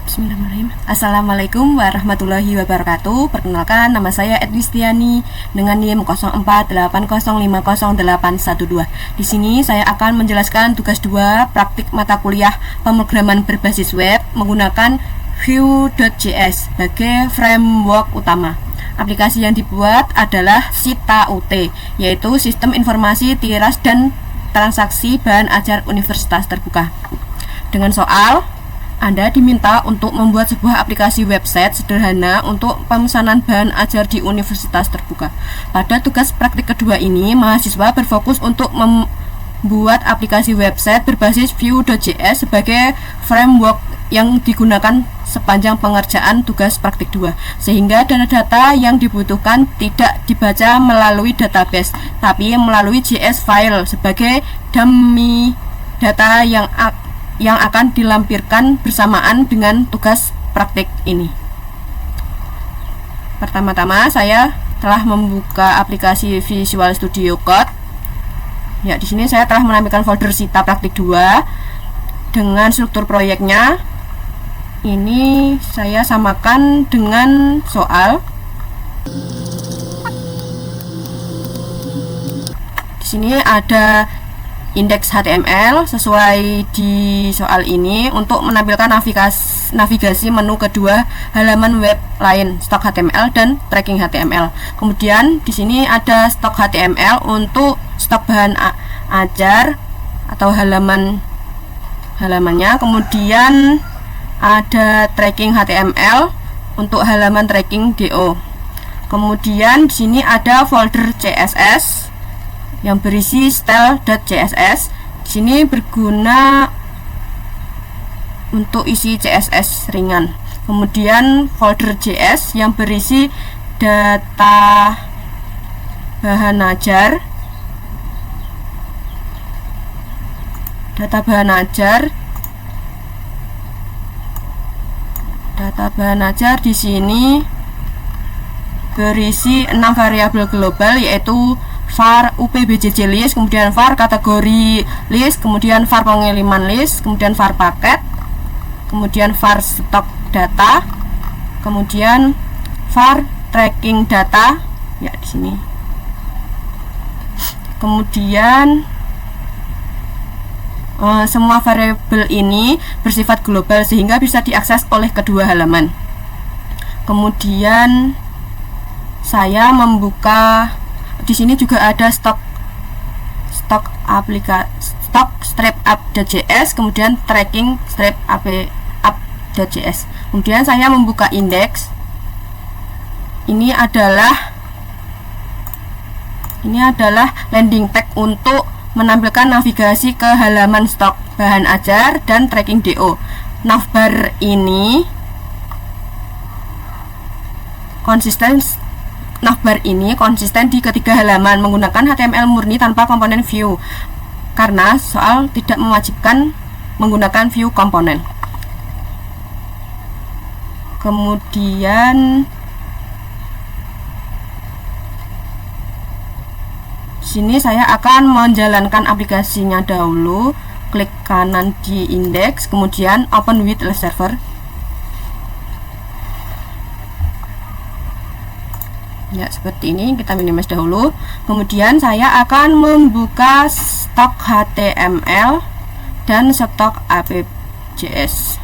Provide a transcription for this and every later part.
Bismillahirrahmanirrahim. Assalamualaikum warahmatullahi wabarakatuh. Perkenalkan, nama saya Edwistiani dengan NIM 0480500812. Di sini saya akan menjelaskan tugas 2 praktik mata kuliah pemrograman berbasis web menggunakan Vue.js sebagai framework utama. Aplikasi yang dibuat adalah SITA-UT, yaitu Sistem Informasi Tiras dan Transaksi Bahan Ajar Universitas Terbuka. Dengan soal, Anda diminta untuk membuat sebuah aplikasi website sederhana untuk pemesanan bahan ajar di Universitas Terbuka. Pada tugas praktik kedua ini, mahasiswa berfokus untuk membuat aplikasi website berbasis Vue.js sebagai framework yang digunakan sepanjang pengerjaan tugas praktik 2, sehingga data-data yang dibutuhkan tidak dibaca melalui database, tapi melalui JS file sebagai dummy data yang akan dilampirkan bersamaan dengan tugas praktik ini. Pertama-tama saya telah membuka aplikasi Visual Studio Code. Ya, di sini saya telah menampilkan folder SITA praktik 2 dengan struktur proyeknya. Ini saya samakan dengan soal. Di sini ada indeks HTML sesuai di soal ini untuk menampilkan navigasi menu kedua halaman web lain, stok HTML dan tracking HTML. Kemudian di sini ada stok HTML untuk stok bahan ajar atau halamannya. Kemudian ada tracking HTML untuk halaman tracking DO. Kemudian di sini ada folder CSS yang berisi style.css. Di sini berguna untuk isi CSS ringan. Kemudian folder JS yang berisi data bahan ajar. Data bahan ajar di sini berisi 6 variabel global, yaitu var UPBJJ list, kemudian var kategori list, kemudian var pengiriman list, kemudian var paket, kemudian var stok data, kemudian var tracking data. Ya, di sini. Kemudian semua variabel ini bersifat global sehingga bisa diakses oleh kedua halaman. Kemudian saya membuka, di sini juga ada stok strap up.js, kemudian tracking strap up.js. Kemudian saya membuka indeks. Ini adalah landing page untuk menampilkan navigasi ke halaman stok bahan ajar dan tracking DO. Navbar ini konsisten di ketiga halaman menggunakan HTML murni tanpa komponen Vue, karena soal tidak mewajibkan menggunakan Vue komponen. Kemudian sini saya akan menjalankan aplikasinya dahulu. Klik kanan di indeks, kemudian open with less server. Ya, seperti ini. Kita minimize dahulu. Kemudian saya akan membuka stok HTML dan stok app.js.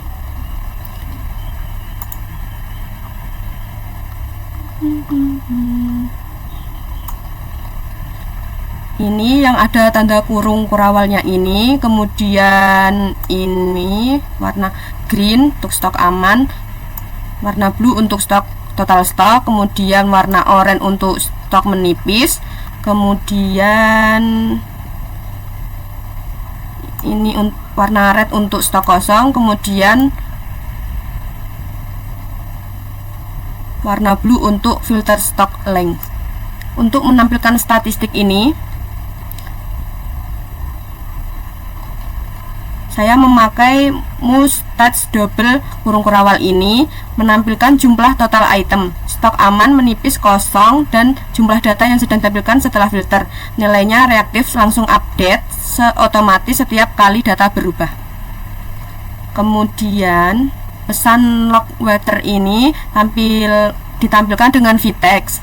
Ini yang ada tanda kurung kurawalnya ini, kemudian ini warna green untuk stok aman, warna blue untuk stok total stok, kemudian warna oranye untuk stok menipis, kemudian ini warna red untuk stok kosong, kemudian warna blue untuk filter stok length. Untuk menampilkan statistik ini, saya memakai mustache double kurung kurawal ini menampilkan jumlah total item, stok aman, menipis, kosong, dan jumlah data yang sedang ditampilkan setelah filter. Nilainya reaktif, langsung update otomatis setiap kali data berubah. Kemudian pesan log water ini ditampilkan dengan vtext.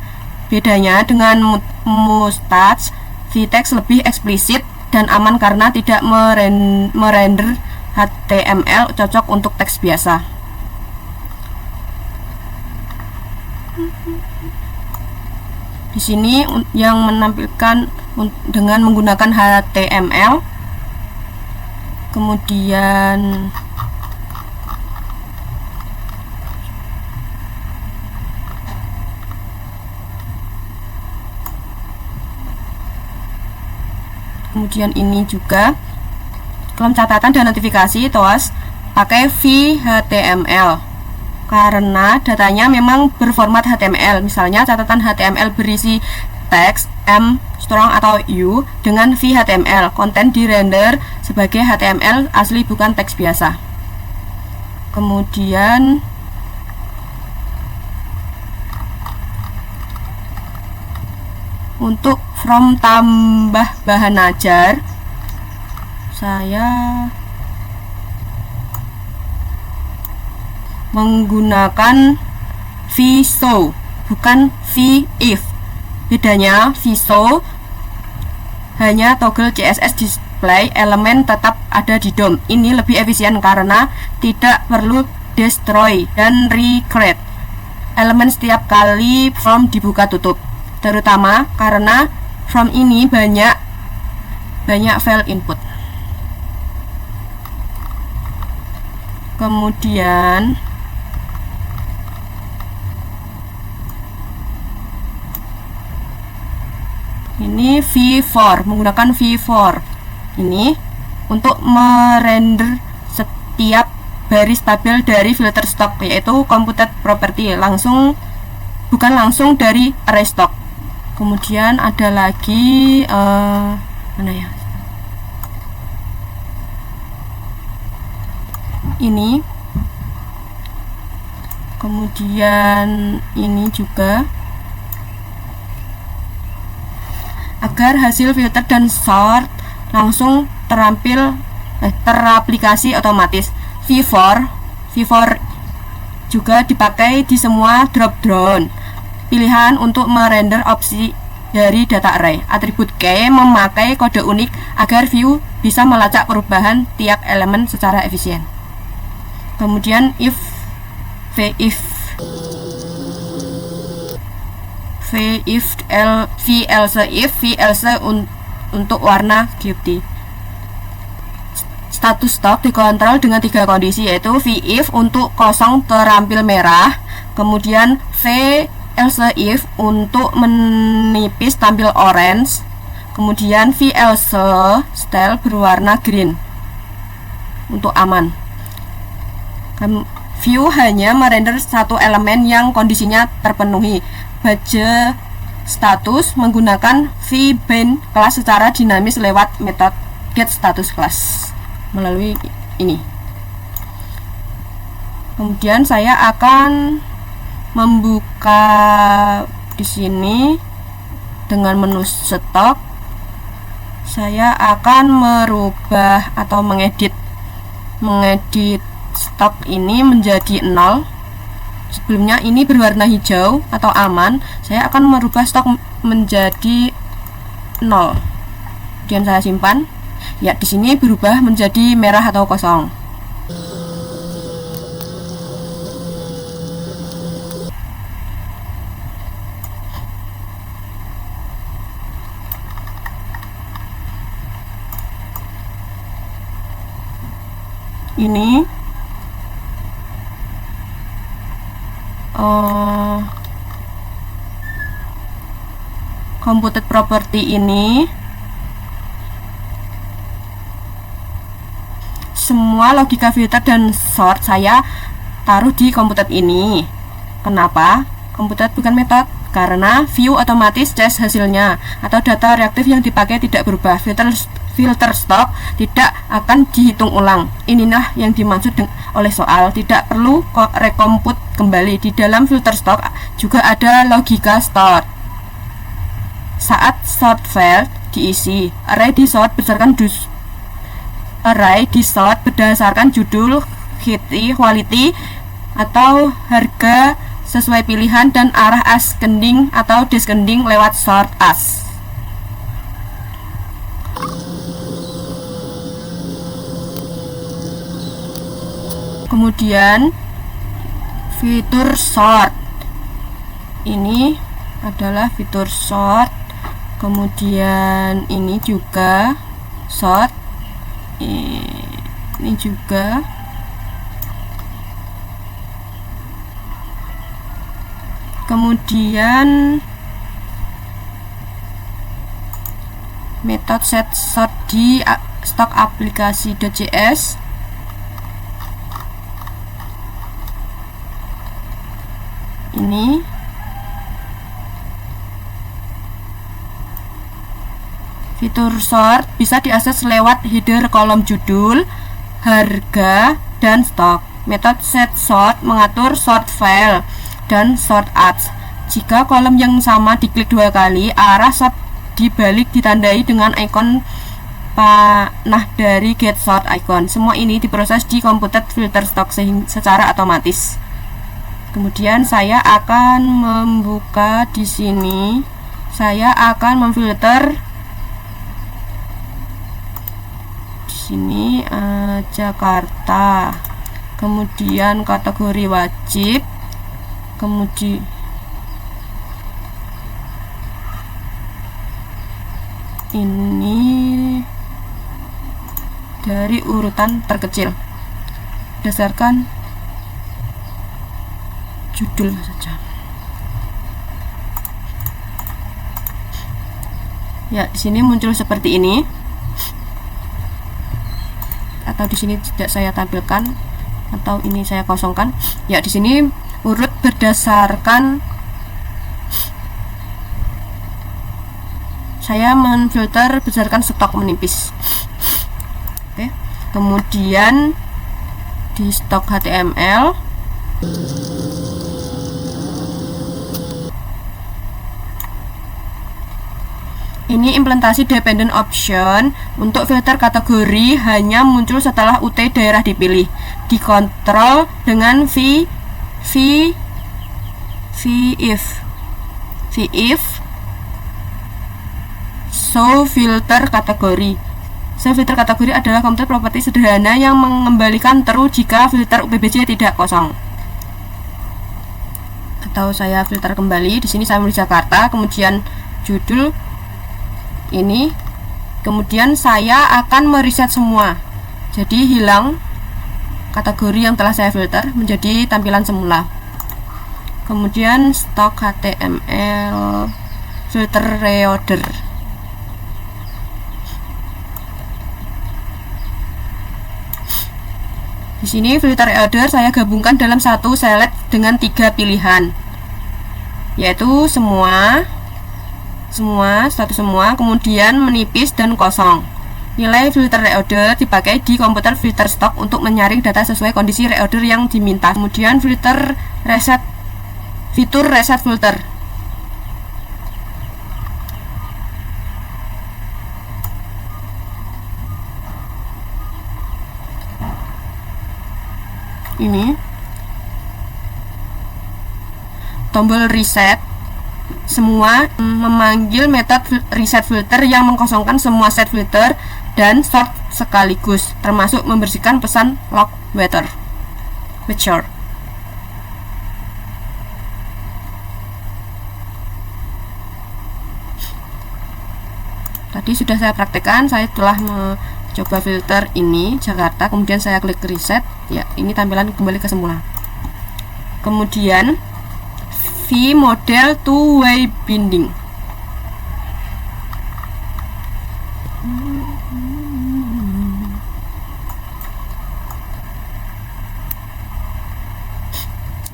Bedanya dengan mustache, vtext lebih eksplisit dan aman karena tidak merender HTML, cocok untuk teks biasa. Di sini yang menampilkan dengan menggunakan HTML, kemudian ini juga kolom catatan dan notifikasi TOAS pakai VHTML karena datanya memang berformat HTML. Misalnya catatan HTML berisi teks M strong atau U dengan VHTML, konten dirender sebagai HTML asli bukan teks biasa. Kemudian untuk from tambah bahan ajar, saya menggunakan vShow bukan vIf. Bedanya vShow hanya toggle CSS display, elemen tetap ada di DOM. Ini lebih efisien karena tidak perlu destroy dan recreate elemen setiap kali from dibuka tutup, terutama karena from ini banyak file input. Kemudian ini V4, menggunakan V4 ini untuk merender setiap baris tabel dari filter stock, yaitu computed property, bukan langsung dari array stock. Kemudian ada lagi mana ya, ini, kemudian ini juga agar hasil filter dan sort langsung teraplikasi otomatis. V4 juga dipakai di semua drop down pilihan untuk merender opsi dari data array. Atribut key memakai kode unik agar view bisa melacak perubahan tiap elemen secara efisien. Kemudian VLCE untuk warna QT. Status stok dikontrol dengan 3 kondisi, yaitu VIF untuk kosong terampil merah, kemudian VLCIF untuk menipis tampil orange, kemudian VLC style berwarna green untuk aman. View hanya merender satu elemen yang kondisinya terpenuhi. Baca status menggunakan vBind kelas secara dinamis lewat metode getStatusClass melalui ini. Kemudian saya akan membuka di sini dengan menu stok. Saya akan merubah atau mengedit stok ini menjadi 0. Sebelumnya ini berwarna hijau atau aman, saya akan merubah stok menjadi 0. Kemudian saya simpan. Ya, di sini berubah menjadi merah atau kosong. Ini computed property ini semua logika filter dan sort saya taruh di computed ini. Kenapa? Computed bukan metode, karena view otomatis cache hasilnya atau data reaktif yang dipakai tidak berubah. Filter stock tidak akan dihitung ulang. Inilah yang dimaksud oleh soal tidak perlu recompute kembali. Di dalam filter stock juga ada logika sort. Saat sort file diisi, array di sort berdasarkan judul quality atau harga sesuai pilihan, dan arah ascending atau descending lewat sort as. Kemudian fitur sort, ini adalah fitur sort. Kemudian ini juga sort, ini juga. Kemudian metode set sort di stok aplikasi.js. Ini fitur sort bisa diakses lewat header kolom judul, harga, dan stok. Metode set sort mengatur sort file dan sort as. Jika kolom yang sama diklik 2 kali, arah sort dibalik ditandai dengan ikon panah dari get sort icon. Semua ini diproses di komputer filter stok secara otomatis. Kemudian saya akan membuka di sini. Saya akan memfilter di sini Jakarta. Kemudian kategori wajib. Kemudian ini dari urutan terkecil berdasarkan judul saja. Ya, di sini muncul seperti ini. Atau di sini tidak saya tampilkan, atau ini saya kosongkan. Ya, di sini urut berdasarkan, saya menfilter berdasarkan stok menipis. Oke. Kemudian di stok HTML ini implementasi dependent option. Untuk filter kategori hanya muncul setelah UT daerah dipilih. Dikontrol dengan if show filter kategori. Show filter kategori adalah komputer properti sederhana yang mengembalikan true jika filter UPBJ tidak kosong. Atau saya filter kembali. Di sini saya menulis Jakarta, kemudian judul ini, kemudian saya akan mereset semua. Jadi hilang kategori yang telah saya filter menjadi tampilan semula. Kemudian stok HTML filter reorder. Di sini filter reorder saya gabungkan dalam satu select dengan 3 pilihan, yaitu semua, status semua, kemudian menipis dan kosong. Nilai filter reorder dipakai di komputer filter stok untuk menyaring data sesuai kondisi reorder yang diminta. Kemudian fitur reset filter. Ini tombol reset semua memanggil metode reset filter yang mengkosongkan semua set filter dan sort sekaligus, termasuk membersihkan pesan log weather. Tadi sudah saya praktekkan, saya telah mencoba filter ini Jakarta, kemudian saya klik reset. Ya, ini tampilan kembali ke semula. Kemudian V model two-way binding.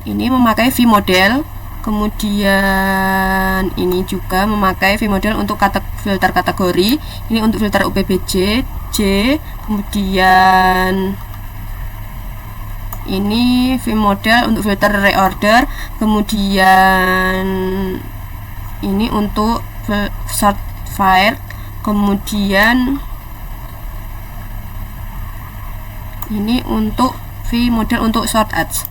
Ini memakai V model. Kemudian ini juga memakai V model untuk filter kategori. Ini untuk filter UPBJ, kemudian ini V model untuk filter reorder, kemudian ini untuk sort file, kemudian ini untuk vModel untuk short ads.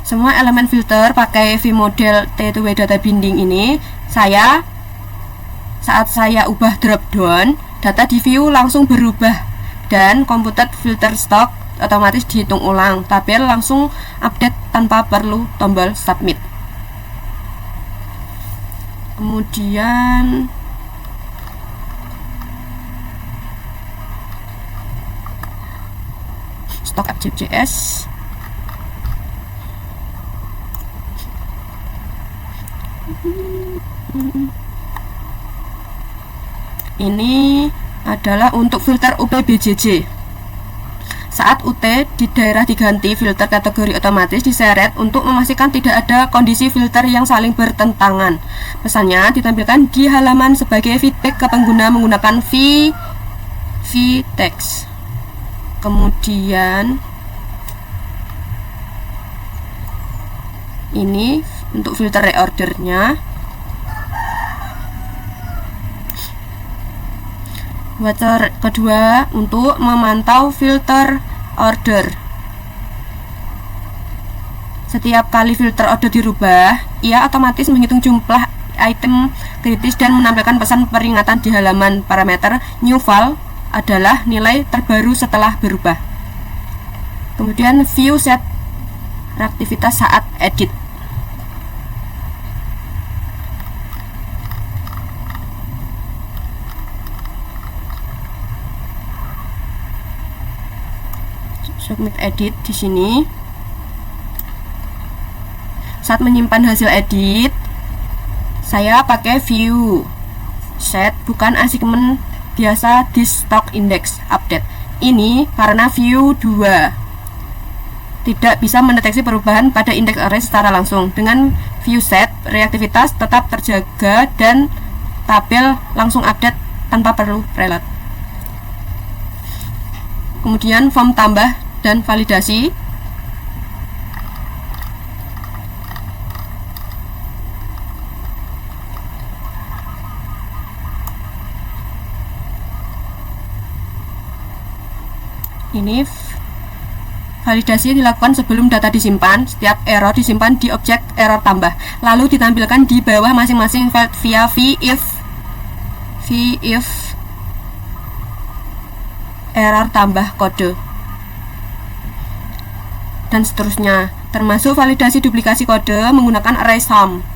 Semua elemen filter pakai vModel T2W data binding ini saat saya ubah drop down, data di view langsung berubah dan komputer filter stock otomatis dihitung ulang. Tabel langsung update tanpa perlu tombol submit. Kemudian stok app.js, ini adalah untuk filter UPBJJ. Saat UT di daerah diganti, filter kategori otomatis diseret untuk memastikan tidak ada kondisi filter yang saling bertentangan. Pesannya ditampilkan di halaman sebagai feedback ke pengguna menggunakan vtext. Kemudian ini untuk filter reordernya. Water kedua untuk memantau filter order. Setiap kali filter order dirubah, ia otomatis menghitung jumlah item kritis dan menampilkan pesan peringatan di halaman. Parameter new val adalah nilai terbaru setelah berubah. Kemudian view set reaktivitas saat edit. Submit edit di sini. Saat menyimpan hasil edit, saya pakai view set, bukan assignment biasa di stock index update. Ini karena view 2 tidak bisa mendeteksi perubahan pada indeks array secara langsung. Dengan view set, reaktivitas tetap terjaga dan tabel langsung update tanpa perlu preload. Kemudian form tambah dan validasi. Ini validasi dilakukan sebelum data disimpan. Setiap error disimpan di objek error tambah, lalu ditampilkan di bawah masing-masing file via vif error tambah kode, dan seterusnya, termasuk validasi duplikasi kode menggunakan array sum.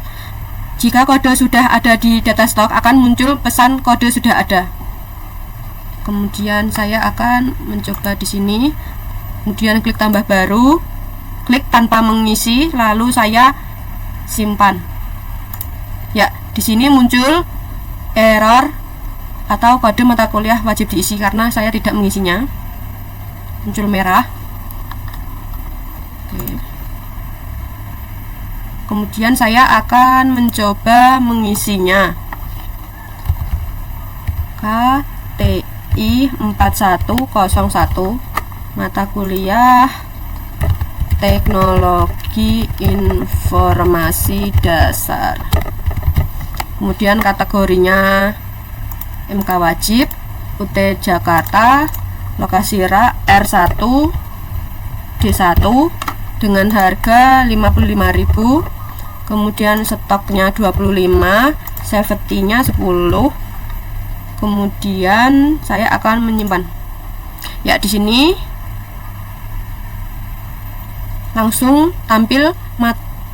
Jika kode sudah ada di data stok, akan muncul pesan kode sudah ada. Kemudian saya akan mencoba di sini. Kemudian klik tambah baru, klik tanpa mengisi, lalu saya simpan. Ya, di sini muncul error atau kode mata kuliah wajib diisi karena saya tidak mengisinya. Muncul merah. Kemudian saya akan mencoba mengisinya. KTI 4101 mata kuliah Teknologi Informasi Dasar. Kemudian kategorinya MK wajib, UT Jakarta, lokasi rak R1 D1 dengan harga 55.000. Kemudian stoknya 25, safety-nya 10. Kemudian saya akan menyimpan. Ya, di sini langsung tampil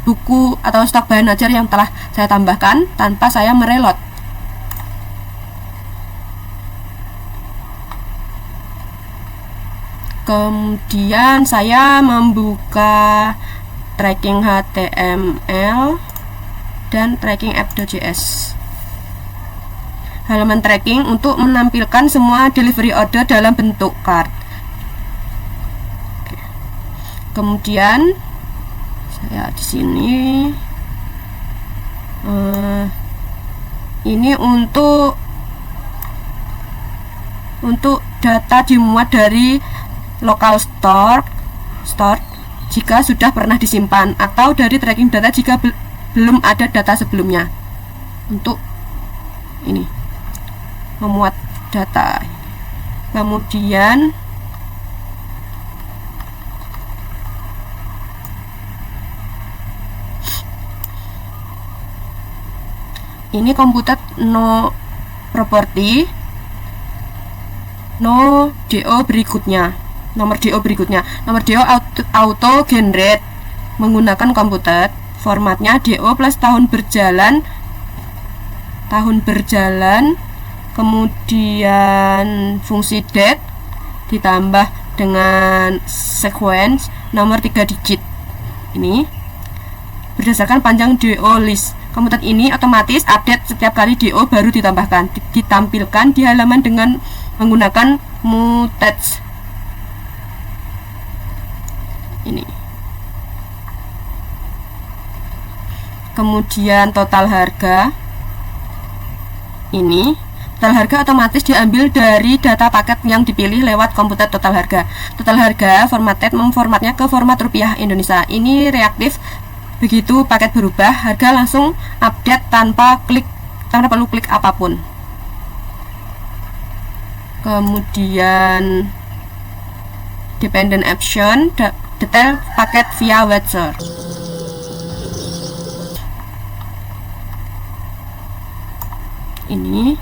buku atau stok bahan ajar yang telah saya tambahkan tanpa saya mereload. Kemudian saya membuka tracking HTML dan tracking app.js. Halaman tracking untuk menampilkan semua delivery order dalam bentuk card. Kemudian saya di sini ini untuk data dimuat dari local store jika sudah pernah disimpan, atau dari tracking data jika belum ada data sebelumnya. Untuk ini memuat data. Kemudian Ini komputer no property, no DO berikutnya. Nomor DO auto generate menggunakan komputer. Formatnya DO plus tahun berjalan, kemudian fungsi date ditambah dengan sequence nomor 3 digit. Ini berdasarkan panjang DO list. Komputer ini otomatis update setiap kali DO baru ditampilkan di halaman dengan menggunakan mutex. Ini. Kemudian total harga. Ini total harga otomatis diambil dari data paket yang dipilih lewat komputer total harga. Total harga memformatnya ke format rupiah Indonesia. Ini reaktif, begitu paket berubah, harga langsung update tanpa perlu klik apapun. Kemudian dependent option, detail paket via voucher. Ini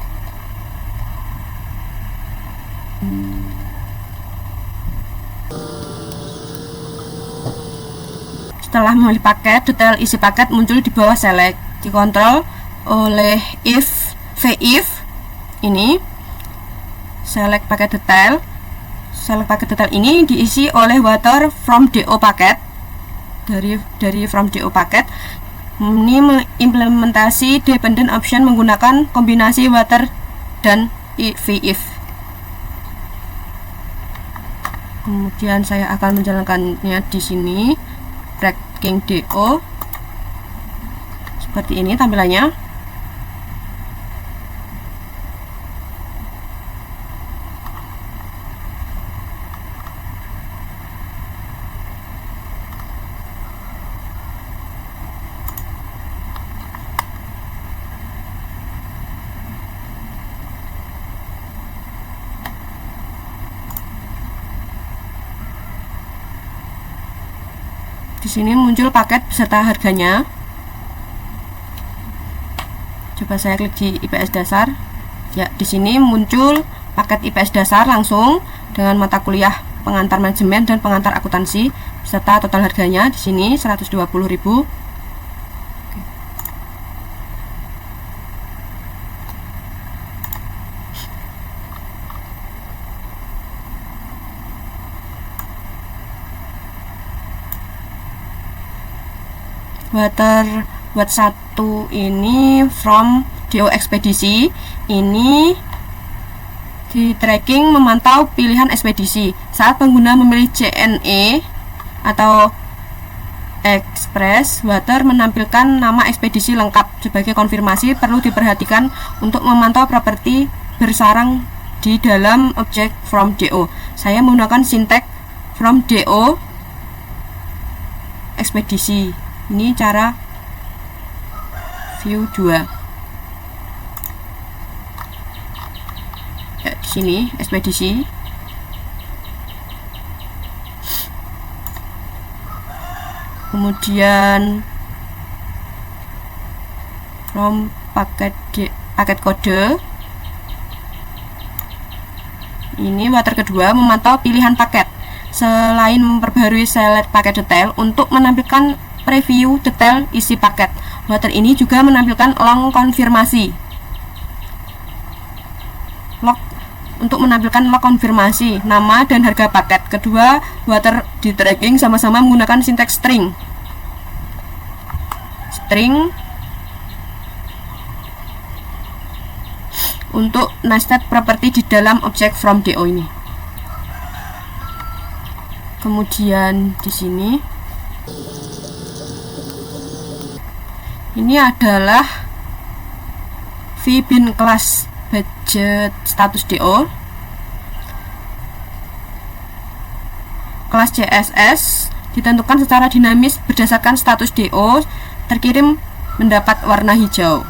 setelah memilih paket, detail isi paket muncul di bawah select, dikontrol oleh if. Ini select paket detail. Select paket detail ini diisi oleh water from DO paket, dari from DO paket. Ini mengimplementasi dependent option menggunakan kombinasi water dan if. Kemudian saya akan menjalankannya di sini. Tracking DO seperti ini tampilannya. Di sini muncul paket beserta harganya. Coba saya klik di IPS dasar. Ya, di sini muncul paket IPS dasar langsung dengan mata kuliah pengantar manajemen dan pengantar akuntansi beserta total harganya di sini 120.000. Buat satu ini from DO ekspedisi, ini di tracking memantau pilihan ekspedisi. Saat pengguna memilih JNE atau Express, water menampilkan nama ekspedisi lengkap. Sebagai konfirmasi, perlu diperhatikan untuk memantau properti bersarang di dalam objek from DO. Saya menggunakan sintek from DO ekspedisi. Ini cara view 2. Ya, di sini ekspedisi. Kemudian from paket kode. Ini water kedua memantau pilihan paket. Selain memperbarui select paket detail untuk menampilkan preview detail isi paket, water ini juga menampilkan log konfirmasi. Untuk menampilkan log konfirmasi nama dan harga paket. Kedua water di tracking sama-sama menggunakan sinteks string. Untuk nested property di dalam objek from DO ini. Kemudian di sini ini adalah VBIN kelas budget status DO. Kelas CSS ditentukan secara dinamis berdasarkan status DO terkirim mendapat warna hijau.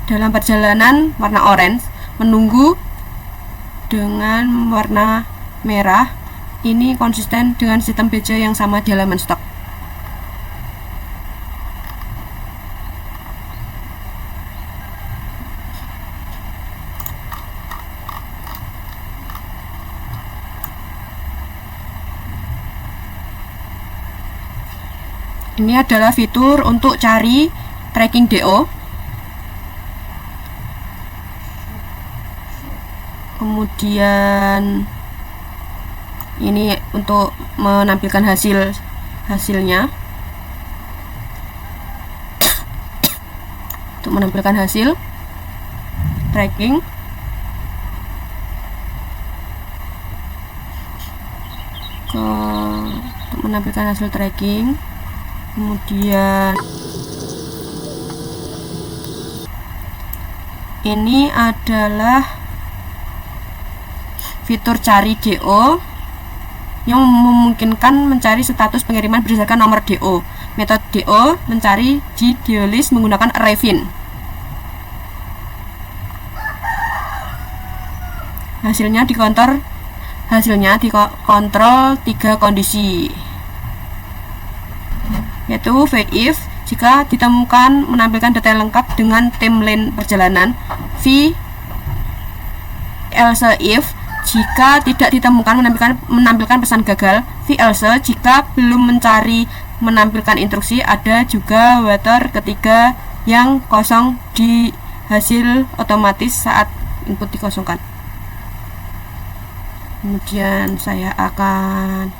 Dalam perjalanan warna orange, menunggu dengan warna merah. Ini konsisten dengan sistem BC yang sama di halaman stok. Ini adalah fitur untuk cari tracking DO. Kemudian ini untuk menampilkan hasilnya. Untuk menampilkan hasil tracking. Untuk menampilkan hasil tracking. Kemudian ini adalah fitur cari DO yang memungkinkan mencari status pengiriman berdasarkan nomor DO. Metode DO mencari di DO list menggunakan array_fin. Hasilnya dikontrol 3 kondisi, yaitu fake if jika ditemukan menampilkan detail lengkap dengan timeline perjalanan, v else if jika tidak ditemukan menampilkan pesan gagal, v else jika belum mencari menampilkan instruksi. Ada juga water ketiga yang kosong di hasil otomatis saat input dikosongkan. Kemudian saya akan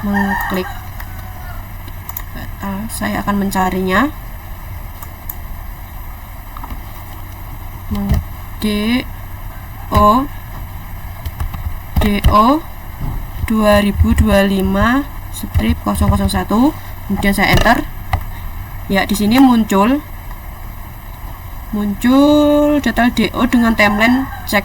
mengklik, saya akan mencarinya. DO 2025/001, kemudian saya enter. Ya, di sini muncul detail DO dengan timeline cek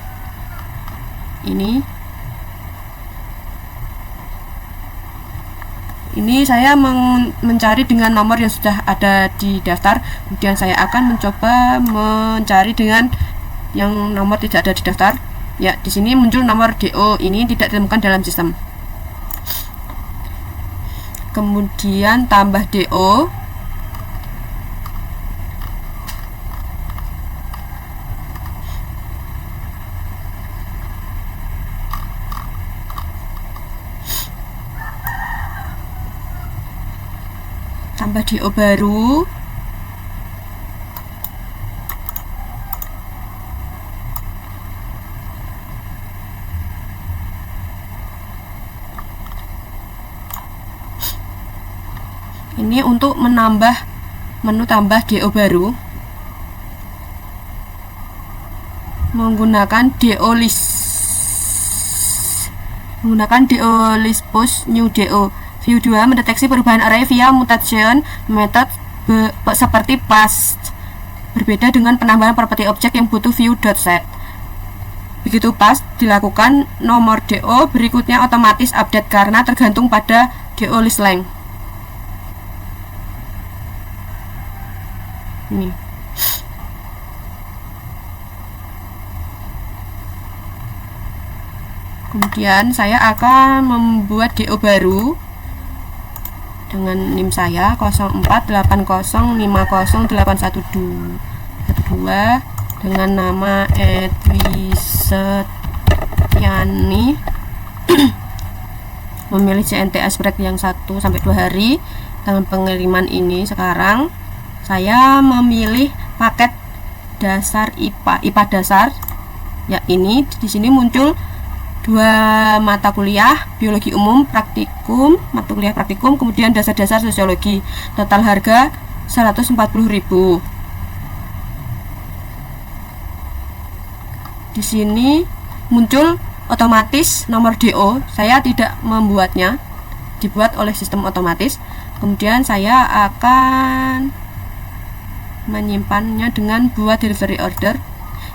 ini saya mencari dengan nomor yang sudah ada di daftar. Kemudian saya akan mencoba mencari dengan yang nomor tidak ada di daftar. Ya, di sini muncul nomor DO ini tidak ditemukan dalam sistem. Kemudian tambah DO. Tambah DO baru. Ini untuk menambah menu tambah DO baru menggunakan DO list post new DO. View 2 mendeteksi perubahan array via mutation method seperti past. Berbeda dengan penambahan properti objek yang butuh view.set. Begitu past dilakukan, nomor DO berikutnya otomatis update karena tergantung pada DO list length. Ini. Kemudian saya akan membuat DO baru dengan NIM saya 0480508112 dengan nama Edwi Setiani. Memilih CNTS break yang 1-2 hari. Dengan pengiriman ini sekarang saya memilih paket dasar IPA dasar. Ya, ini di sini muncul 2 mata kuliah, biologi umum, mata kuliah praktikum, kemudian dasar-dasar sosiologi. Total harga 140.000. Di sini muncul otomatis nomor DO. Saya tidak membuatnya, dibuat oleh sistem otomatis. Kemudian saya akan menyimpannya dengan buat delivery order.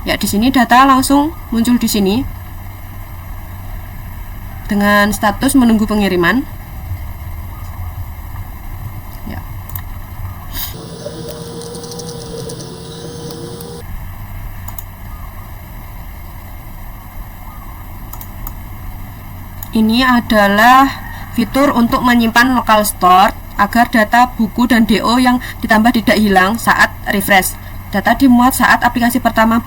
Ya, di sini data langsung muncul di sini dengan status menunggu pengiriman. Ya. Ini adalah fitur untuk menyimpan local store agar data buku dan DO yang ditambah tidak hilang saat refresh. Data dimuat saat aplikasi pertama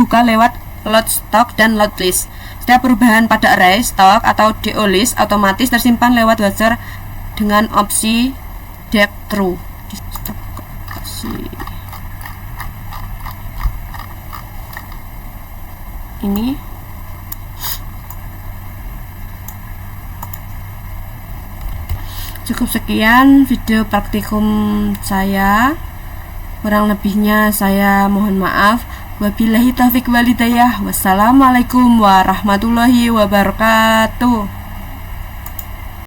buka lewat load stock dan load list. Setiap perubahan pada array, stock, atau DO list otomatis tersimpan lewat watcher dengan opsi deck true. Kasih ini. Cukup sekian video praktikum saya. Kurang lebihnya saya mohon maaf. Wabillahi taufiq walhidayah. Wassalamualaikum warahmatullahi wabarakatuh.